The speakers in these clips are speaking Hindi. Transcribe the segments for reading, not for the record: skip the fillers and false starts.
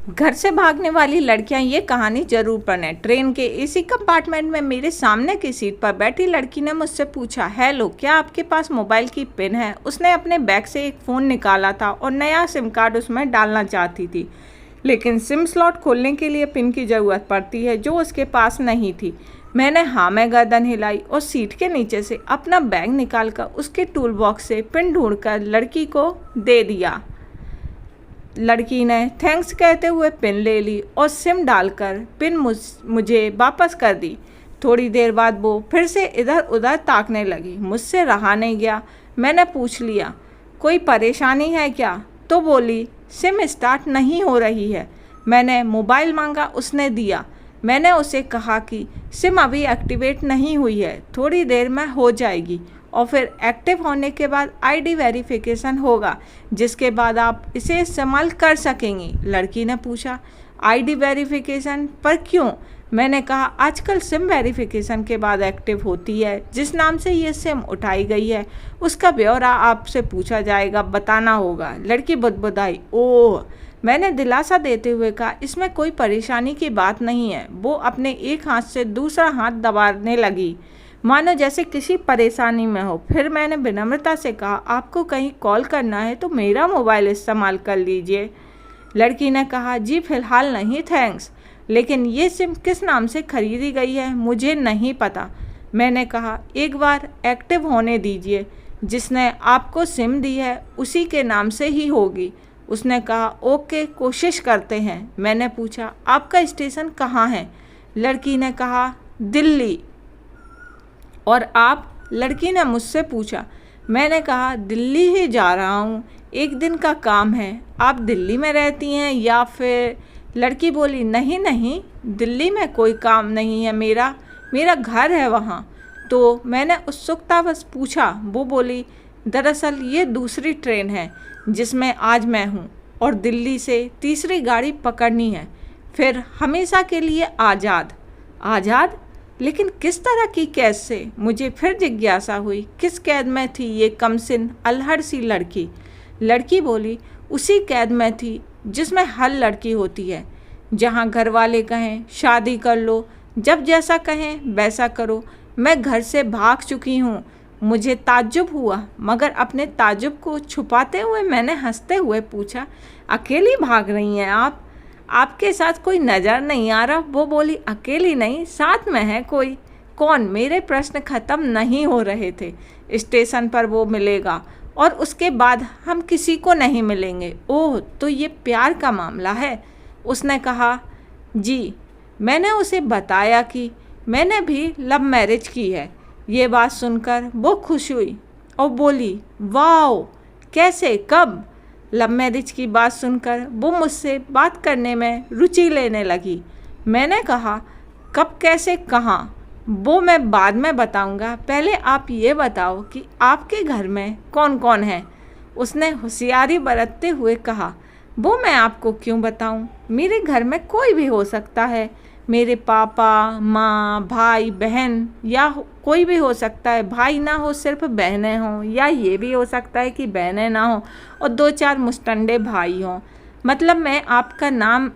घर से भागने वाली लड़कियां ये कहानी जरूर पढ़ें। ट्रेन के एसी कंपार्टमेंट में मेरे सामने की सीट पर बैठी लड़की ने मुझसे पूछा, हेलो, क्या आपके पास मोबाइल की पिन है? उसने अपने बैग से एक फ़ोन निकाला था और नया सिम कार्ड उसमें डालना चाहती थी, लेकिन सिम स्लॉट खोलने के लिए पिन की ज़रूरत पड़ती है जो उसके पास नहीं थी। मैंने हाँ में गर्दन हिलाई और सीट के नीचे से अपना बैग निकालकर उसके टूल बॉक्स से पिन ढूंढकर लड़की को दे दिया। लड़की ने थैंक्स कहते हुए पिन ले ली और सिम डालकर पिन मुझे वापस कर दी। थोड़ी देर बाद वो फिर से इधर उधर ताकने लगी। मुझसे रहा नहीं गया। मैंने पूछ लिया, कोई परेशानी है क्या? तो बोली, सिम स्टार्ट नहीं हो रही है। मैंने मोबाइल मांगा, उसने दिया। मैंने उसे कहा कि सिम अभी एक्टिवेट नहीं हुई है, थोड़ी देर में हो जाएगी और फिर एक्टिव होने के बाद आईडी वेरिफिकेशन होगा, जिसके बाद आप इसे इस्तेमाल कर सकेंगी। लड़की ने पूछा, आईडी वेरिफिकेशन पर क्यों? मैंने कहा, आजकल सिम वेरिफिकेशन के बाद एक्टिव होती है। जिस नाम से ये सिम उठाई गई है उसका ब्यौरा आपसे पूछा जाएगा, बताना होगा। लड़की बुदबुदाई। ओह, मैंने दिलासा देते हुए कहा, इसमें कोई परेशानी की बात नहीं है। वो अपने एक हाथ से दूसरा हाथ दबाने लगी, मानो जैसे किसी परेशानी में हो। फिर मैंने विनम्रता से कहा, आपको कहीं कॉल करना है तो मेरा मोबाइल इस्तेमाल कर लीजिए। लड़की ने कहा, जी फ़िलहाल नहीं थैंक्स, लेकिन ये सिम किस नाम से खरीदी गई है मुझे नहीं पता। मैंने कहा, एक बार एक्टिव होने दीजिए, जिसने आपको सिम दी है उसी के नाम से ही होगी। उसने कहा, ओके, कोशिश करते हैं। मैंने पूछा, आपका स्टेशन कहाँ है? लड़की ने कहा, दिल्ली। और आप? लड़की ने मुझसे पूछा। मैंने कहा, दिल्ली ही जा रहा हूँ, एक दिन का काम है। आप दिल्ली में रहती हैं या फिर? लड़की बोली, नहीं नहीं, दिल्ली में कोई काम नहीं है, मेरा घर है वहाँ। तो मैंने उत्सुकतावश पूछा। वो बोली, दरअसल ये दूसरी ट्रेन है जिसमें आज मैं हूँ और दिल्ली से तीसरी गाड़ी पकड़नी है, फिर हमेशा के लिए आज़ाद। आज़ाद? लेकिन किस तरह की कैद से? मुझे फिर जिज्ञासा हुई, किस कैद में थी ये कमसिन अल्हड़ सी लड़की? लड़की बोली, उसी कैद में थी जिसमें हर लड़की होती है, जहाँ घर वाले कहें शादी कर लो, जब जैसा कहें वैसा करो। मैं घर से भाग चुकी हूँ। मुझे ताज्जुब हुआ, मगर अपने ताज्जुब को छुपाते हुए मैंने हंसते हुए पूछा, अकेली भाग रही हैं आप? आपके साथ कोई नज़र नहीं आ रहा? वो बोली, अकेली नहीं, साथ में है कोई। कौन? मेरे प्रश्न खत्म नहीं हो रहे थे। स्टेशन पर वो मिलेगा और उसके बाद हम किसी को नहीं मिलेंगे। ओह, तो ये प्यार का मामला है? उसने कहा, जी। मैंने उसे बताया कि मैंने भी लव मैरिज की है। ये बात सुनकर वो खुश हुई और बोली, वाओ, कैसे, कब? लव मैरिज की बात सुनकर वो मुझसे बात करने में रुचि लेने लगी। मैंने कहा, कब, कैसे, कहाँ? वो मैं बाद में बताऊंगा, पहले आप ये बताओ कि आपके घर में कौन कौन है? उसने होशियारी बरतते हुए कहा, वो मैं आपको क्यों बताऊं? मेरे घर में कोई भी हो सकता है। मेरे पापा, माँ, भाई, बहन, या कोई भी हो सकता है। भाई ना हो, सिर्फ बहनें हों, या ये भी हो सकता है कि बहनें ना हों और 2-4 मुस्टंडे भाई हों। मतलब मैं आपका नाम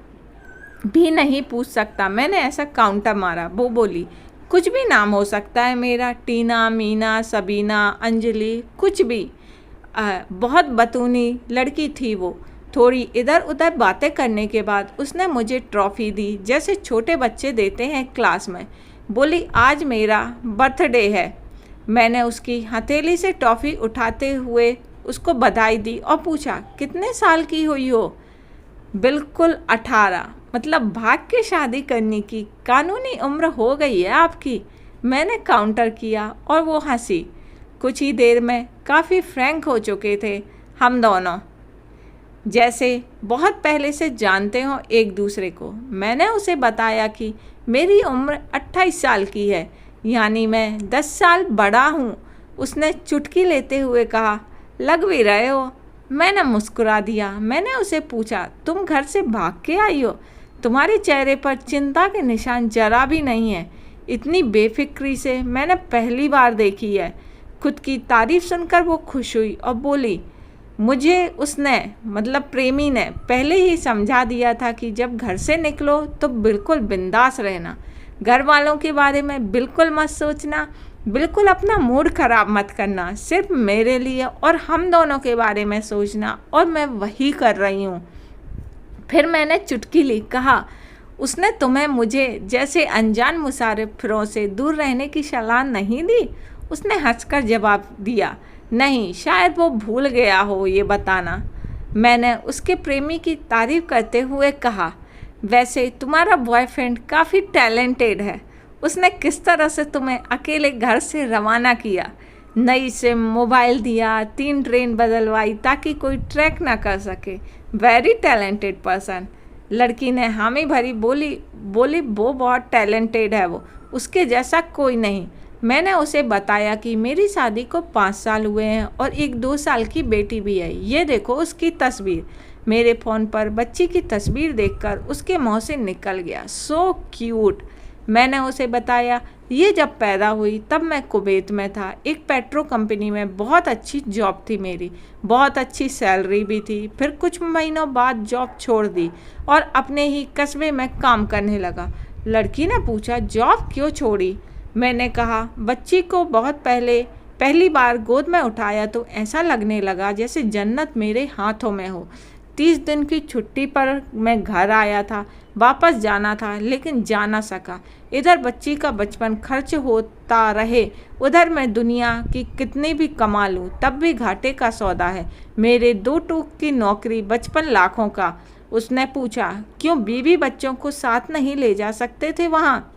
भी नहीं पूछ सकता। मैंने ऐसा काउंटर मारा। वो बोली, कुछ भी नाम हो सकता है मेरा, टीना, मीना, सबीना, अंजलि, कुछ भी। बहुत बतूनी लड़की थी वो। थोड़ी इधर उधर बातें करने के बाद उसने मुझे ट्रॉफ़ी दी, जैसे छोटे बच्चे देते हैं क्लास में। बोली, आज मेरा बर्थडे है। मैंने उसकी हथेली से टॉफ़ी उठाते हुए उसको बधाई दी और पूछा, कितने साल की हुई हो? बिल्कुल 18। मतलब भाग के शादी करने की कानूनी उम्र हो गई है आपकी। मैंने काउंटर किया और वो हंसी। कुछ ही देर में काफ़ी फ्रैंक हो चुके थे हम दोनों, जैसे बहुत पहले से जानते हो एक दूसरे को। मैंने उसे बताया कि मेरी उम्र 28 साल की है, यानी मैं 10 साल बड़ा हूँ। उसने चुटकी लेते हुए कहा, लग भी रहे हो। मैंने मुस्कुरा दिया। मैंने उसे पूछा, तुम घर से भाग के आई हो? तुम्हारे चेहरे पर चिंता के निशान जरा भी नहीं है। इतनी बेफिक्री से मैंने पहली बार देखी है। खुद की तारीफ सुनकर वो खुश हुई और बोली, मुझे उसने मतलब प्रेमी ने पहले ही समझा दिया था कि जब घर से निकलो तो बिल्कुल बिंदास रहना, घर वालों के बारे में बिल्कुल मत सोचना, बिल्कुल अपना मूड खराब मत करना, सिर्फ मेरे लिए और हम दोनों के बारे में सोचना। और मैं वही कर रही हूँ। फिर मैंने चुटकी ली, कहा उसने तुम्हें मुझे जैसे अनजान मुसाफिरों से दूर रहने की सलाह नहीं दी? उसने हंसकर जवाब दिया, नहीं, शायद वो भूल गया हो ये बताना। मैंने उसके प्रेमी की तारीफ करते हुए कहा, वैसे तुम्हारा बॉयफ्रेंड काफ़ी टैलेंटेड है। उसने किस तरह से तुम्हें अकेले घर से रवाना किया, नई सिम, मोबाइल दिया, 3 ट्रेन बदलवाई ताकि कोई ट्रैक ना कर सके। Very talented person. लड़की ने हामी भरी बोली वो बहुत टैलेंटेड है, वो उसके जैसा कोई नहीं। मैंने उसे बताया कि मेरी शादी को 5 साल हुए हैं और एक 2 साल की बेटी भी है। ये देखो उसकी तस्वीर। मेरे फ़ोन पर बच्ची की तस्वीर देखकर उसके मुंह से निकल गया, सो क्यूट। मैंने उसे बताया, ये जब पैदा हुई तब मैं कुवैत में था, एक पेट्रो कंपनी में बहुत अच्छी जॉब थी मेरी, बहुत अच्छी सैलरी भी थी। फिर कुछ महीनों बाद जॉब छोड़ दी और अपने ही कस्बे में काम करने लगा। लड़की ने पूछा, जॉब क्यों छोड़ी? मैंने कहा, बच्ची को बहुत पहली बार गोद में उठाया तो ऐसा लगने लगा जैसे जन्नत मेरे हाथों में हो। 30 दिन की छुट्टी पर मैं घर आया था, वापस जाना था लेकिन जा ना सका। इधर बच्ची का बचपन खर्च होता रहे, उधर मैं दुनिया की कितनी भी कमा लूँ तब भी घाटे का सौदा है। मेरे 2 टूक की नौकरी, 55 लाखों का। उसने पूछा, क्यों बीवी बच्चों को साथ नहीं ले जा सकते थे वहाँ?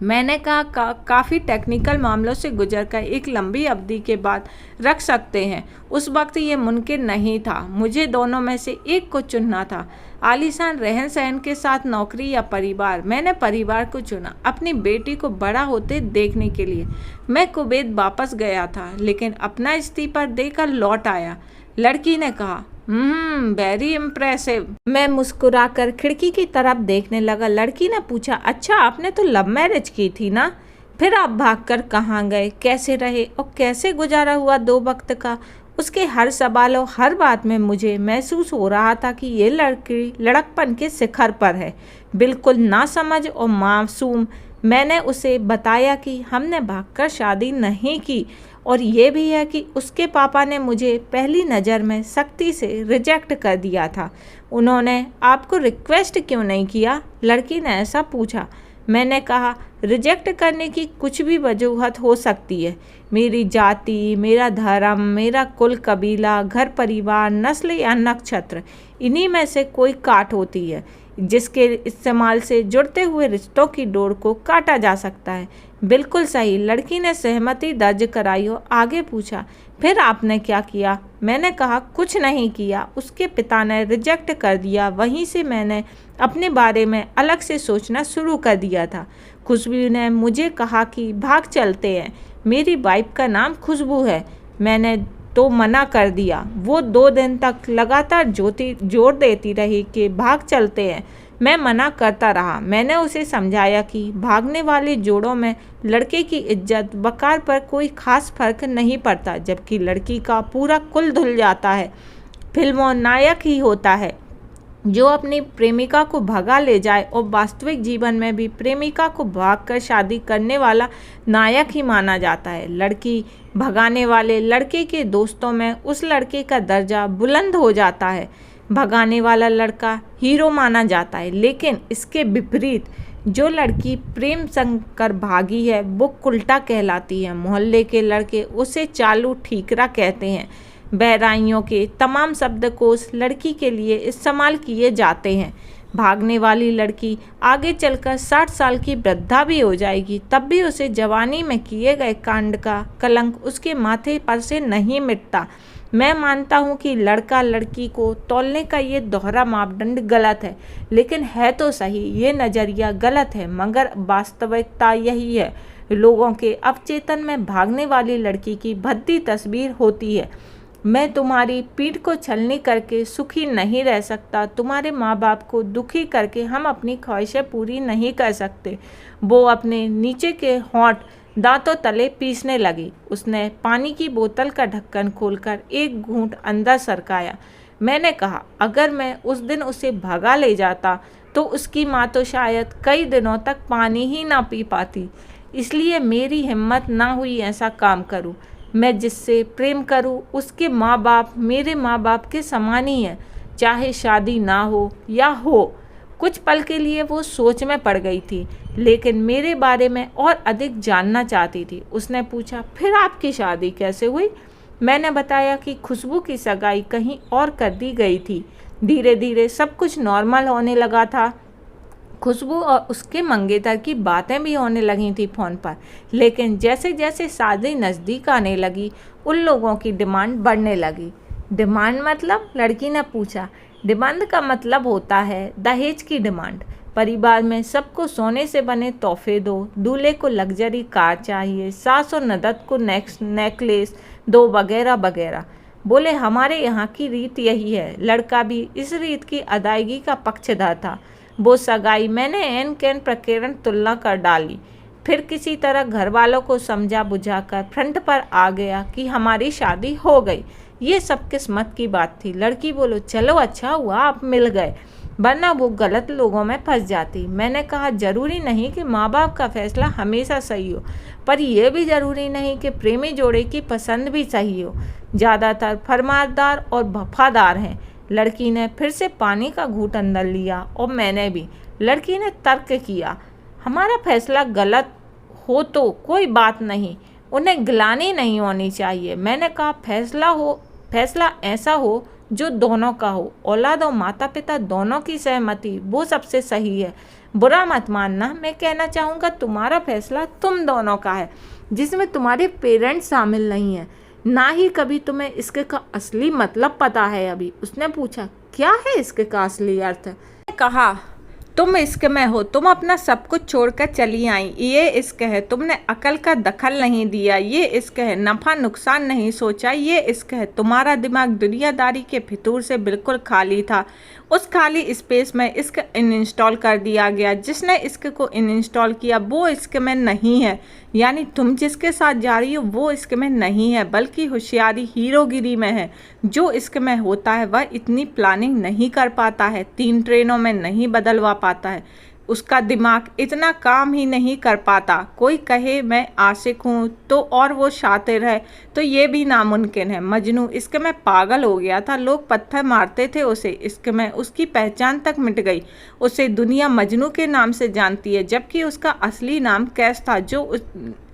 मैंने कहा, काफ़ी टेक्निकल मामलों से गुजरकर एक लंबी अवधि के बाद रख सकते हैं। उस वक्त ये मुमकिन नहीं था। मुझे दोनों में से एक को चुनना था, आलीशान रहन सहन के साथ नौकरी या परिवार। मैंने परिवार को चुना, अपनी बेटी को बड़ा होते देखने के लिए। मैं कुवैत वापस गया था लेकिन अपना इस्तीफा देकर लौट आया। लड़की ने कहा, वेरी इम्प्रेसिव। मैं मुस्कुराकर खिड़की की तरफ देखने लगा। लड़की ने पूछा, अच्छा आपने तो लव मैरिज की थी ना? फिर आप भागकर कहाँ गए, कैसे रहे और कैसे गुजारा हुआ 2 वक्त का? उसके हर सवाल और हर बात में मुझे महसूस हो रहा था कि ये लड़की लड़कपन के शिखर पर है, बिल्कुल नासमझ और मासूम। मैंने उसे बताया कि हमने भागकर शादी नहीं की और ये भी है कि उसके पापा ने मुझे पहली नज़र में सख्ती से रिजेक्ट कर दिया था। उन्होंने आपको रिक्वेस्ट क्यों नहीं किया? लड़की ने ऐसा पूछा। मैंने कहा, रिजेक्ट करने की कुछ भी वजूहत हो सकती है। मेरी जाति, मेरा धर्म, मेरा कुल, कबीला, घर परिवार, नस्ल या नक्षत्र, इन्हीं में से कोई काट होती है जिसके इस्तेमाल से जुड़ते हुए रिश्तों की डोर को काटा जा सकता है। बिल्कुल सही। लड़की ने सहमति दर्ज कराई और आगे पूछा, फिर आपने क्या किया? मैंने कहा, कुछ नहीं किया। उसके पिता ने रिजेक्ट कर दिया। वहीं से मैंने अपने बारे में अलग से सोचना शुरू कर दिया था। खुशबू ने मुझे कहा कि भाग चलते हैं। मेरी वाइफ का नाम खुशबू है। मैंने तो मना कर दिया। वो 2 दिन तक लगातार जोर देती रही कि भाग चलते हैं। मैं मना करता रहा। मैंने उसे समझाया कि भागने वाले जोड़ों में लड़के की इज्जत वकार पर कोई खास फर्क नहीं पड़ता, जबकि लड़की का पूरा कुल धुल जाता है। फिल्मों नायक ही होता है जो अपनी प्रेमिका को भगा ले जाए और वास्तविक जीवन में भी प्रेमिका को भागकर शादी करने वाला नायक ही माना जाता है। लड़की भगाने वाले लड़के के दोस्तों में उस लड़के का दर्जा बुलंद हो जाता है। भगाने वाला लड़का हीरो माना जाता है। लेकिन इसके विपरीत जो लड़की प्रेम संग कर भागी है वो उल्टा कहलाती है। मोहल्ले के लड़के उसे चालू ठीकरा कहते हैं। बहराइयों के तमाम शब्दकोश लड़की के लिए इस्तेमाल किए जाते हैं। भागने वाली लड़की आगे चलकर 60 साल की वृद्धा भी हो जाएगी, तब भी उसे जवानी में किए गए कांड का कलंक उसके माथे पर से नहीं मिटता। मैं मानता हूँ कि लड़का लड़की को तौलने का ये दोहरा मापदंड गलत है, लेकिन है तो सही। ये नज़रिया गलत है मगर वास्तविकता यही है। लोगों के अवचेतन में भागने वाली लड़की की भद्दी तस्वीर होती है। मैं तुम्हारी पीठ को छलनी करके सुखी नहीं रह सकता। तुम्हारे माँ बाप को दुखी करके हम अपनी ख्वाहिशें पूरी नहीं कर सकते। वो अपने नीचे के होंठ दांतों तले पीसने लगी। उसने पानी की बोतल का ढक्कन खोलकर एक घूंट अंदर सरकाया। मैंने कहा, अगर मैं उस दिन उसे भगा ले जाता तो उसकी माँ तो शायद कई दिनों तक पानी ही ना पी पाती। इसलिए मेरी हिम्मत ना हुई ऐसा काम करूं। मैं जिससे प्रेम करूं उसके माँ बाप मेरे माँ बाप के समान ही हैं, चाहे शादी ना हो या हो। कुछ पल के लिए वो सोच में पड़ गई थी, लेकिन मेरे बारे में और अधिक जानना चाहती थी। उसने पूछा, फिर आपकी शादी कैसे हुई? मैंने बताया कि खुशबू की सगाई कहीं और कर दी गई थी। धीरे धीरे सब कुछ नॉर्मल होने लगा था। खुशबू और उसके मंगेतर की बातें भी होने लगी थी फ़ोन पर, लेकिन जैसे जैसे शादी नज़दीक आने लगी उन लोगों की डिमांड बढ़ने लगी। डिमांड मतलब? लड़की ने पूछा। डिमांड का मतलब होता है दहेज की डिमांड। परिवार में सबको सोने से बने तोहफे दो, दूल्हे को लग्जरी कार चाहिए, सास और ननद को नेकलेस दो, वगैरह वगैरह। बोले, हमारे यहाँ की रीत यही है। लड़का भी इस रीत की अदायगी का पक्षधर था। वो सगाई मैंने एन कैन प्रकरण तुलना कर डाली। फिर किसी तरह घर वालों को समझा बुझाकर फ्रंट पर आ गया कि हमारी शादी हो गई। ये सब किस्मत की बात थी। लड़की बोलो, चलो अच्छा हुआ आप मिल गए, वरना वो गलत लोगों में फंस जाती। मैंने कहा, जरूरी नहीं कि माँ बाप का फैसला हमेशा सही हो, पर यह भी जरूरी नहीं कि प्रेमी जोड़े की पसंद भी सही हो। ज़्यादातर फरमानदार और वफादार हैं। लड़की ने फिर से पानी का घूंट अंदर लिया और मैंने भी। लड़की ने तर्क किया, हमारा फैसला गलत हो तो कोई बात नहीं, उन्हें गिलानी नहीं होनी चाहिए। मैंने कहा, फैसला ऐसा हो जो दोनों का हो। औलाद और माता पिता दोनों की सहमति वो सबसे सही है। बुरा मत मानना, मैं कहना चाहूँगा तुम्हारा फैसला तुम दोनों का है, जिसमें तुम्हारे पेरेंट्स शामिल नहीं हैं। ना ही कभी तुम्हें इसके का असली मतलब पता है अभी। उसने पूछा, क्या है इसके का असली अर्थ? मैंने कहा, तुम इश्क में हो, तुम अपना सब कुछ छोड़कर चली आई, ये इश्क है। तुमने अकल का दखल नहीं दिया, ये इश्क है। नफ़ा नुकसान नहीं सोचा, ये इश्क है। तुम्हारा दिमाग दुनियादारी के फितूर से बिल्कुल खाली था। उस खाली स्पेस में इश्क इंस्टॉल कर दिया गया। जिसने इश्क को इंस्टॉल किया वो इश्क में नहीं है, यानी तुम जिसके साथ जा रही हो वो इश्क में नहीं है, बल्कि होशियारी हीरोगिरी में है। जो इश्क में होता है वह इतनी प्लानिंग नहीं कर पाता है, 3 ट्रेनों में नहीं बदलवा पाता है, उसका दिमाग इतना काम ही नहीं कर पाता। कोई कहे मैं आशिक हूँ तो और वो शातिर है तो ये भी नामुमकिन है। मजनू इश्क में पागल हो गया था, लोग पत्थर मारते थे उसे। इश्क में उसकी पहचान तक मिट गई। उसे दुनिया मजनू के नाम से जानती है, जबकि उसका असली नाम कैस था, जो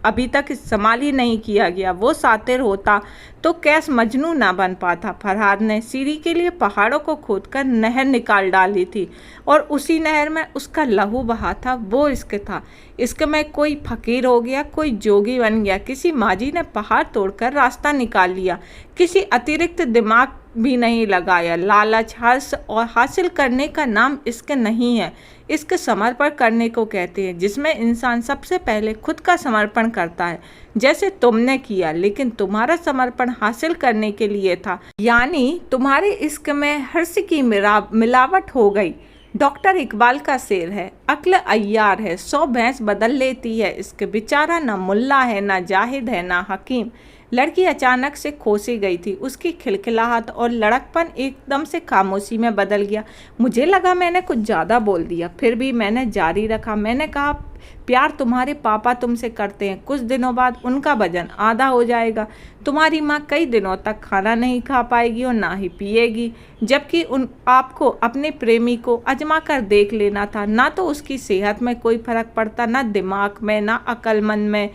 अभी तक इस्तेमाल ही नहीं किया गया। वो शातिर होता तो कैस मजनू ना बन पाता। फरहाद ने सीरी के लिए पहाड़ों को खोदकर नहर निकाल डाली थी और उसी नहर में उसका लहू बहा था। वो इश्क था। इश्क में कोई फकीर हो गया, कोई जोगी बन गया। किसी माजी ने पहाड़ तोड़कर रास्ता निकाल लिया, किसी अतिरिक्त दिमाग भी नहीं लगाया। लालच, हर्ष और हासिल करने का नाम इश्क नहीं है। इश्क समर्पण करने को कहते हैं, जिसमें इंसान सबसे पहले खुद का समर्पण करता है, जैसे तुमने किया। लेकिन तुम्हारा समर्पण हासिल करने के लिए था, यानी तुम्हारे इश्क में हर्ष की मिलावट हो गई। डॉक्टर इकबाल का शेर है, अक्ल अय्यार है, 100 भैंस बदल लेती है। इश्क बेचारा ना मुल्ला है, ना जाहिद है, ना हकीम। लड़की अचानक से खोसी गई थी। उसकी खिलखिलाहट और लड़कपन एकदम से खामोशी में बदल गया। मुझे लगा मैंने कुछ ज़्यादा बोल दिया, फिर भी मैंने जारी रखा। मैंने कहा, प्यार तुम्हारे पापा तुमसे करते हैं, कुछ दिनों बाद उनका वजन आधा हो जाएगा। तुम्हारी माँ कई दिनों तक खाना नहीं खा पाएगी और ना ही पिएगी, जबकि आपको अपने प्रेमी को आजमा कर देख लेना था। ना तो उसकी सेहत में कोई फर्क पड़ता, ना दिमाग में, ना अक्लमंद में,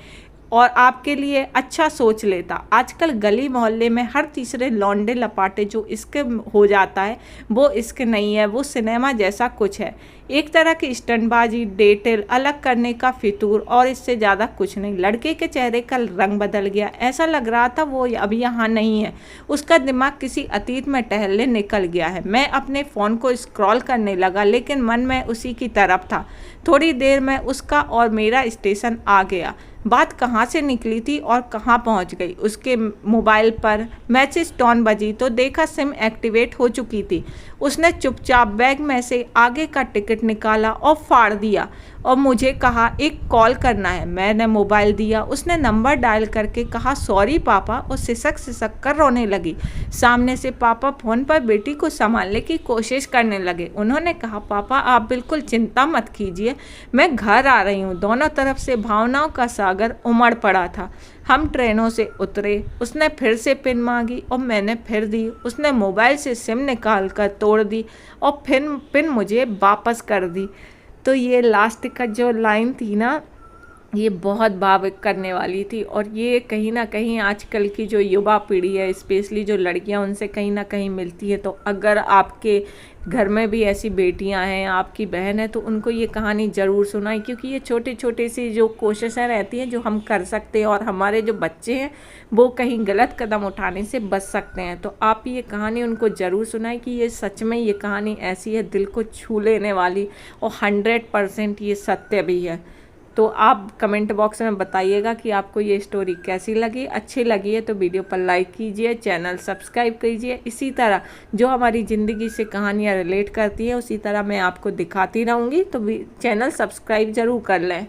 और आपके लिए अच्छा सोच लेता। आजकल गली मोहल्ले में हर तीसरे लौंडे लपाटे जो इश्क हो जाता है वो इश्क नहीं है, वो सिनेमा जैसा कुछ है। एक तरह की स्टंटबाजी, डिटेल अलग करने का फितूर, और इससे ज़्यादा कुछ नहीं। लड़के के चेहरे का रंग बदल गया। ऐसा लग रहा था वो अब यहाँ नहीं है। उसका दिमाग किसी अतीत में टहलने निकल गया है। मैं अपने फ़ोन को स्क्रॉल करने लगा, लेकिन मन में उसी की तरफ था। थोड़ी देर में उसका और मेरा स्टेशन आ गया। बात कहाँ से निकली थी और कहाँ पहुँच गई। उसके मोबाइल पर मैसेज टोन बजी तो देखा सिम एक्टिवेट हो चुकी थी। उसने चुपचाप बैग में से आगे का टिकट निकाला और फाड़ दिया और मुझे कहा एक कॉल करना है। मैंने मोबाइल दिया। उसने नंबर डायल करके कहा सॉरी पापा और सिसक सिसक कर रोने लगी। सामने से पापा फ़ोन पर बेटी को संभालने की कोशिश करने लगे। उन्होंने कहा पापा आप बिल्कुल चिंता मत कीजिए, मैं घर आ रही हूँ। दोनों तरफ से भावनाओं का सागर उमड़ पड़ा था। हम ट्रेनों से उतरे। उसने फिर से पिन मांगी और मैंने फिर दी। उसने मोबाइल से सिम निकाल कर तोड़ दी और फिर पिन मुझे वापस कर दी। तो ये लास्ट का जो लाइन थी ना, ये बहुत भावुक करने वाली थी। और ये कहीं ना कहीं आजकल की जो युवा पीढ़ी है, स्पेशली जो लड़कियां, उनसे कहीं ना कहीं मिलती है। तो अगर आपके घर में भी ऐसी बेटियां हैं, आपकी बहन है, तो उनको ये कहानी ज़रूर सुनाएं, क्योंकि ये छोटे छोटे सी जो कोशिशें रहती हैं जो हम कर सकते हैं और हमारे जो बच्चे हैं वो कहीं गलत कदम उठाने से बच सकते हैं। तो आप ये कहानी उनको ज़रूर सुनाएं कि ये सच में ये कहानी ऐसी है, दिल को छू लेने वाली, और 100% ये सत्य भी है। तो आप कमेंट बॉक्स में बताइएगा कि आपको ये स्टोरी कैसी लगी। अच्छी लगी है तो वीडियो पर लाइक कीजिए, चैनल सब्सक्राइब कीजिए। इसी तरह जो हमारी ज़िंदगी से कहानियाँ रिलेट करती हैं उसी तरह मैं आपको दिखाती रहूँगी, तो चैनल सब्सक्राइब ज़रूर कर लें।